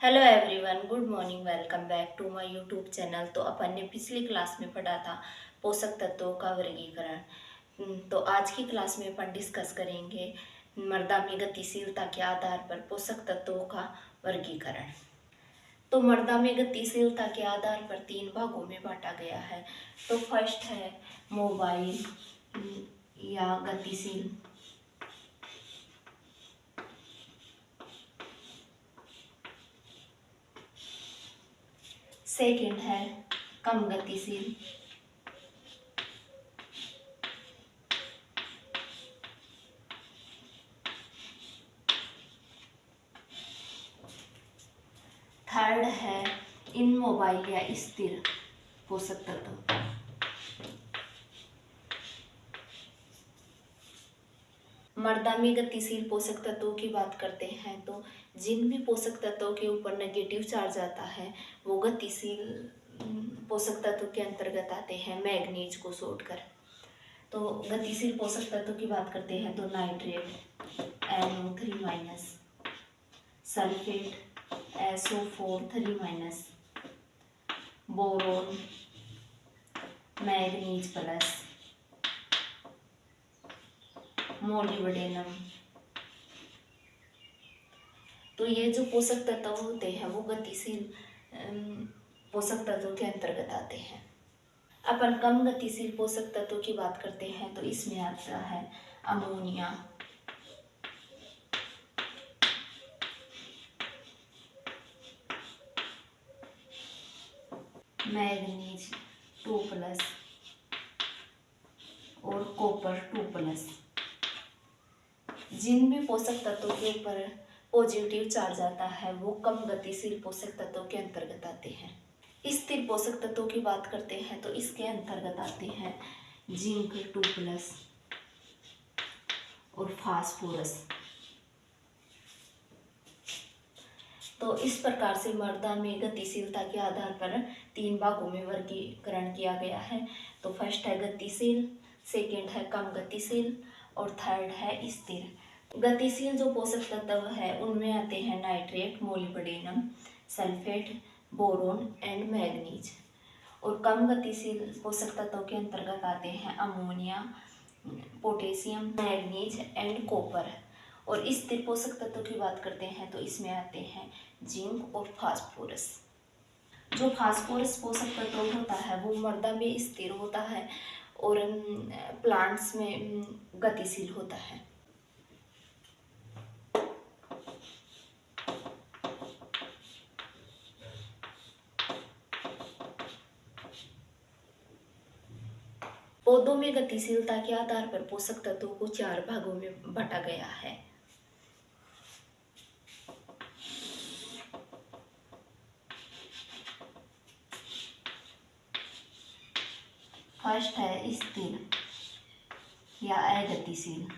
Hello everyone, good morning. Welcome back to my YouTube channel. तो अपन ने पिछली क्लास में पढ़ा था पोषक तत्वों का वर्गीकरण। तो आज की क्लास में अपन डिस्कस करेंगे मृदा में गतिशीलता के आधार पर पोषक तत्वों का वर्गीकरण। तो मृदा में गतिशीलता के आधार पर तीन भागों में बांटा गया है। तो फर्स्ट है मोबाइल या गतिशील, सेकंड है कम गतिशील, थर्ड है इनमोबाइल या स्थिर पोषक तत्व। मृदा में गतिशील पोषक तत्वों की बात करते हैं तो जिन भी पोषक तत्वों के ऊपर नेगेटिव चार्ज आता है वो गतिशील पोषक तत्व के अंतर्गत आते हैं, मैग्नीज को छोड़कर। तो गतिशील पोषक तत्व की बात करते हैं तो nitrate NO3-, sulphate SO4 3-, boron manganese plus, molybdenum. तो ये जो पोषक तत्व होते हैं वो गतिशील पोषक तत्वों के अंतर्गत आते हैं। अपन कम गतिशील पोषक तत्वों की बात करते हैं तो इसमें आता है अमोनिया, मैग्नीज 2+ और कॉपर 2+। जिन भी पोषक तत्वों के ऊपर पॉजिटिव चार्ज आता है वो कम गतिशील पोषक तत्वों के अंतर्गत आते हैं। स्थिर पोषक तत्वों की बात करते हैं तो इसके अंतर्गत आते हैं जिंक 2+ और फास्फोरस। तो इस प्रकार से मृदा में गतिशीलता के आधार पर तीन भागों में वर्गीकरण किया गया है। तो फर्स्ट है गतिशील, सेकंड है कम गतिशील और थर्ड है स्थिर। गतिशील जो पोषक तत्व है उनमें आते हैं nitrate, molybdenum, sulphate, boron and manganese. और कम गतिशील पोषक तत्वों के अंतर्गत आते हैं ammonia, potassium, manganese and copper. और स्थिर पोषक तत्वों की बात करते हैं तो इसमें आते हैं जिंक और फास्फोरस। जो फास्फोरस पोषक तत्व होता है वो मृदा में स्थिर होता है और प्लांट्स में गतिशील होता है। पौधों में गतिशीलता के आधार पर पोषक तत्वों को चार भागों में बांटा गया है। फर्स्ट है स्थिर या अगतिशील,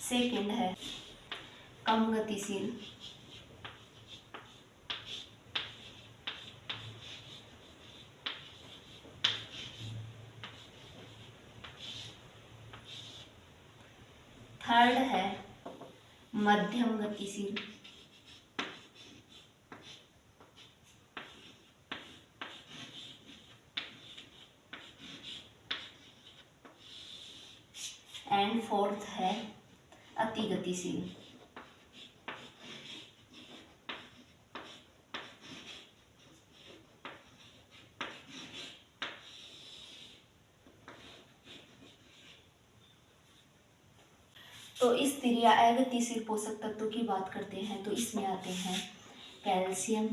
सेकंड है कम गतिशील, थर्ड है मध्यम गतिशील, एंड फोर्थ है अति गतिशील। तो स्थिर या अगतिशील पोषक तत्वों की बात करते हैं तो इसमें आते हैं कैल्शियम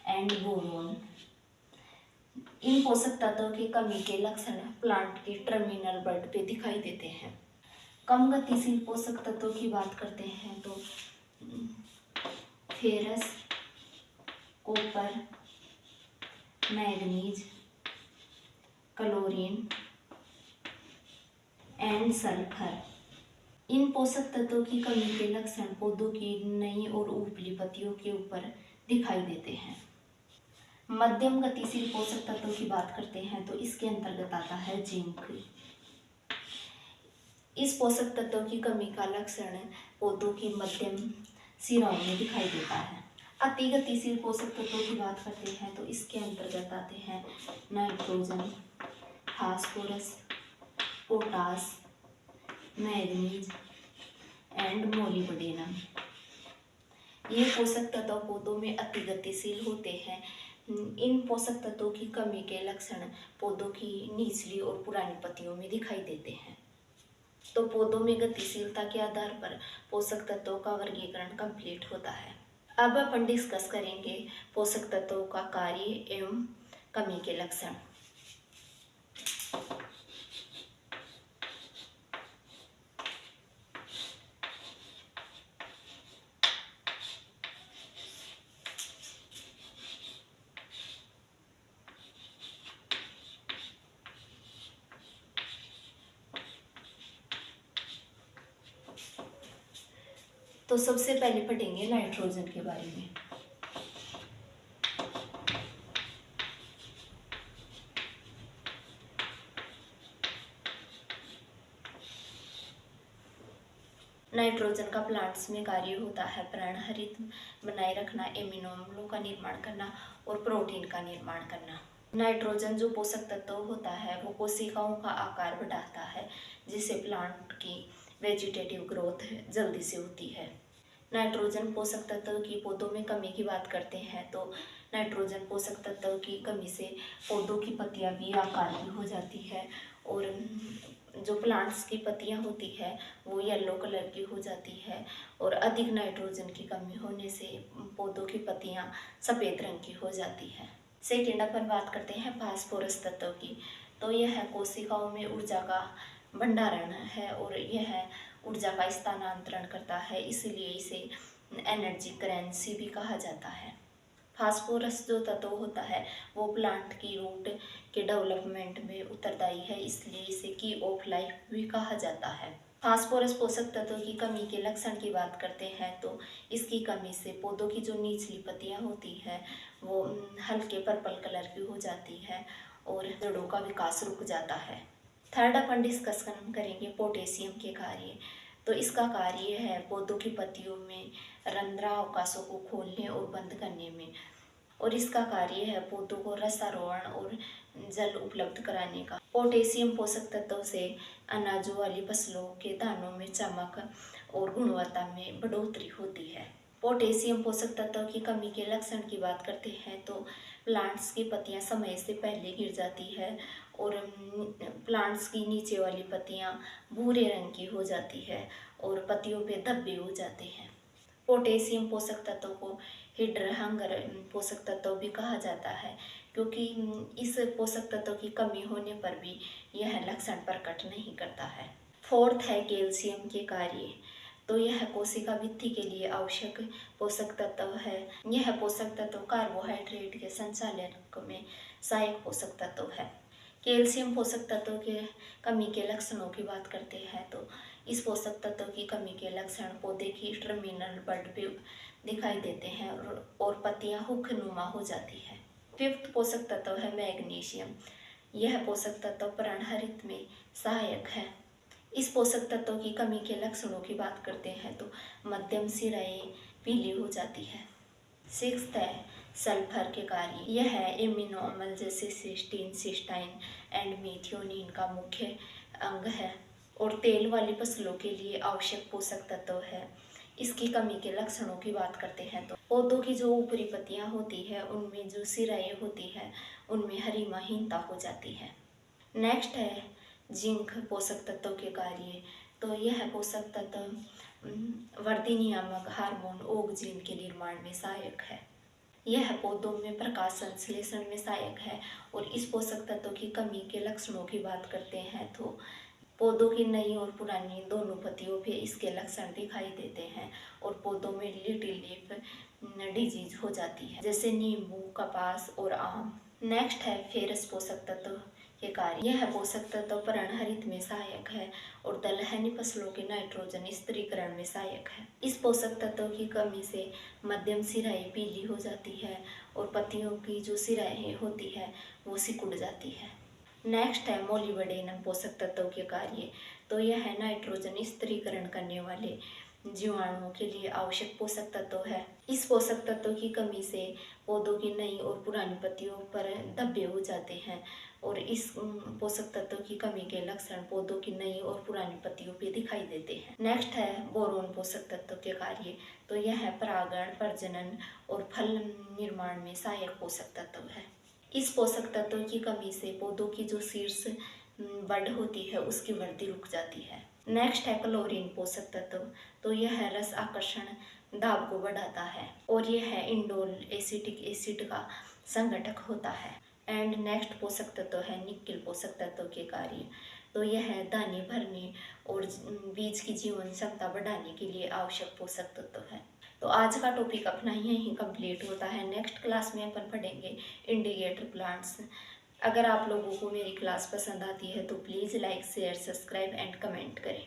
एंड बोरोन। इन पोषक तत्वों की कमी के लक्षण प्लांट के टर्मिनल बड पे दिखाई देते हैं। कम गतिशील पोषक तत्वों की बात करते हैं तो ferrous, copper, manganese, chlorine and sulphur. इन पोषक तत्वों की कमी के लक्षण पौधों की नई और ऊपरी पत्तियों के ऊपर दिखाई देते हैं। मध्यम गतिशील पोषक तत्वों की बात करते हैं तो इसके अंतर्गत आता है जिंक। इस पोषक तत्व की कमी का लक्षण पौधों की मध्यम शिराओं में दिखाई देता है। अति गतिशील पोषक तत्वों की बात करते हैं तो इसके अंतर्गत आते हैं nitrogen, phosphorus, potash, manganese and molybdenum. ये पोषक तत्व पौधों में अति गतिशील होते हैं। इन पोषक तत्वों की कमी के लक्षण पौधों की निचली और पुरानी पत्तियों में दिखाई देते हैं। तो पौधों में गतिशीलता के आधार पर पोषक तत्वों का वर्गीकरण कंप्लीट होता है। अब अपन डिस्कस करेंगे पोषक तत्वों का कार्य एवं कमी के लक्षण। तो सबसे पहले पढ़ेंगे नाइट्रोजन के बारे में। नाइट्रोजन का प्लांट्स में कार्य होता है प्राणहरित बनाए रखना, एमिनो अम्लों का निर्माण करना और प्रोटीन का निर्माण करना। नाइट्रोजन जो पोषक तत्व होता है वो कोशिकाओं का आकार बढ़ाता है, जिससे प्लांट की वेजिटेटिव ग्रोथ जल्दी से होती है। नाइट्रोजन पोषक तत्व की पौधों में कमी की बात करते हैं तो नाइट्रोजन पोषक तत्व की कमी से पौधों की पत्तियां भी आकार की हो जाती है और जो प्लांट्स की पत्तियां होती है वो येलो कलर की हो जाती है और अधिक नाइट्रोजन की कमी होने से पौधों की पत्तियां सफ़ेद रंग की हो जाती है। सेकेंड अपन बात करते हैं फास्फोरस तत्व की। तो यह कोशिकाओं में ऊर्जा का भंडारण है और यह ऊर्जा का स्थानांतरण करता है, इसलिए इसे एनर्जी करेंसी भी कहा जाता है। फास्फोरस जो तत्व होता है वो प्लांट की रूट के डेवलपमेंट में उत्तरदायी है, इसलिए इसे की ऑफ लाइफ भी कहा जाता है। फास्फोरस पोषक तत्व की कमी के लक्षण की बात करते हैं तो इसकी कमी से पौधों की जो निचली पत्तियां होती है वो हल्के पर्पल कलर की हो जाती है और जड़ों का विकास रुक जाता है। थर्ड अपन डिस्कस करेंगे पोटेशियम के कार्य। तो इसका कार्य है पौधों की पत्तियों में रंध्रावकाशों को खोलने और बंद करने में, और इसका कार्य है पौधों को रसारोहण और जल उपलब्ध कराने का। पोटेशियम पोषक तत्व से अनाजों वाली फसलों के दानों में चमक और गुणवत्ता में बढ़ोतरी होती है। पोटेशियम पोषक तत्व की कमी के लक्षण की बात करते हैं तो प्लांट्स की पत्तियां समय से पहले गिर जाती है और प्लांट्स की नीचे वाली पत्तियां भूरे रंग की हो जाती है और पत्तियों पे धब्बे हो जाते हैं। पोटेशियम पोषक तत्व को हिड्रहंगर पोषक तत्व भी कहा जाता है, क्योंकि इस पोषक तत्व की कमी होने पर भी यह लक्षण प्रकट नहीं करता है। फोर्थ है कैल्शियम के कार्य। तो यह कोशिका वृद्धि के लिए आवश्यक पोषक तत्व है। यह पोषक तत्व कार्बोहाइड्रेट के संचालन में सहायक पोषक तत्व है। कैल्शियम पोषक तत्व के कमी के लक्षणों की बात करते हैं तो इस पोषक तत्व की कमी के लक्षण पौधे की टर्मिनल बड पे दिखाई देते हैं और पत्तियां हुक्नुमा हो जाती है। फिफ्थ पोषक तत्व है मैग्नीशियम। यह पोषक तत्व प्राणहरित में सहायक है। इस पोषक तत्व की कमी के लक्षणों की बात करते हैं तो मध्यम सिराएं पीली हो जाती है। सिक्स्थ है सल्फर के कार्य। यह है एमिनो अम्ल जैसे सिस्टीन, सिस्टाइन एंड मेथियोनिन का मुख्य अंग है और तेल वाली फसलों के लिए आवश्यक पोषक तत्व है। इसकी कमी के लक्षणों की बात करते हैं तो पौधों की जो ऊपरी पत्तियां होती है उनमें जो सिराएं होती है उनमें हरिमाहीनता हो जाती है। नेक्स्ट है जिंक पोषक तत्व के कार्य। तो यह पोषक तत्व वर्धी नियामक हार्मोन ऑक्जिन के निर्माण में सहायक है। यह पौधों में प्रकाश संश्लेषण में सहायक है और इस पोषक तत्व की कमी के लक्षणों की बात करते हैं तो पौधों की नई और पुरानी दोनों पत्तियों पे इसके लक्षण दिखाई देते हैं और पौधों में लिटिल लीफ डिजीज हो जाती है, जैसे नींबू, कपास और आम नेक्स्ट है फेरस पोषक तत्व के कार्य। यह पोषक तत्व पर्णहरित में सहायक है और दलहनी फसलों के नाइट्रोजन स्थिरीकरण में सहायक है। इस पोषक तत्व की कमी से मध्यम सिराई पीली हो जाती है और पत्तियों की जो सिराई होती है वो सिकुड़ जाती है। नेक्स्ट है मोलिब्डेनम पोषक तत्व के कार्य। तो यह है नाइट्रोजन स्थिरीकरण करने वाले जीवाणुओं के लिए आवश्यक पोषक तत्व है। इस पोषक तत्व की कमी से पौधों की नई और पुरानी पत्तियों पर धब्बे हो जाते हैं और इस पोषक तत्व की कमी के लक्षण पौधों की नई और पुरानी पत्तियों पे दिखाई देते हैं। नेक्स्ट है बोरोन पोषक तत्व के कार्य। तो यह है परागण, प्रजनन और फल निर्माण में सहायक पोषक तत्व है। इस पोषक तत्व की कमी से पौधों की जो शीर्ष बड होती है उसकी वृद्धि रुक जाती है। नेक्स्ट है क्लोरीन पोषक तत्व। तो यह है रस आकर्षण दाब को बढ़ाता है और यह है इंडोल एसिटिक एसिड का संघटक होता है। एंड नेक्स्ट पोषक तत्व है निक्ल पोषक तत्व के कार्य। तो यह है दाने भरने और बीज की जीवन क्षमता बढ़ाने के लिए आवश्यक पोषक तत्व है। तो आज का टॉपिक अपना यहीं कंप्लीट होता है। नेक्स्ट क्लास में अपन पढ़ेंगे इंडिकेटर प्लांट्स। अगर आप लोगों को मेरी क्लास पसंद आती है तो please like share subscribe and comment करें।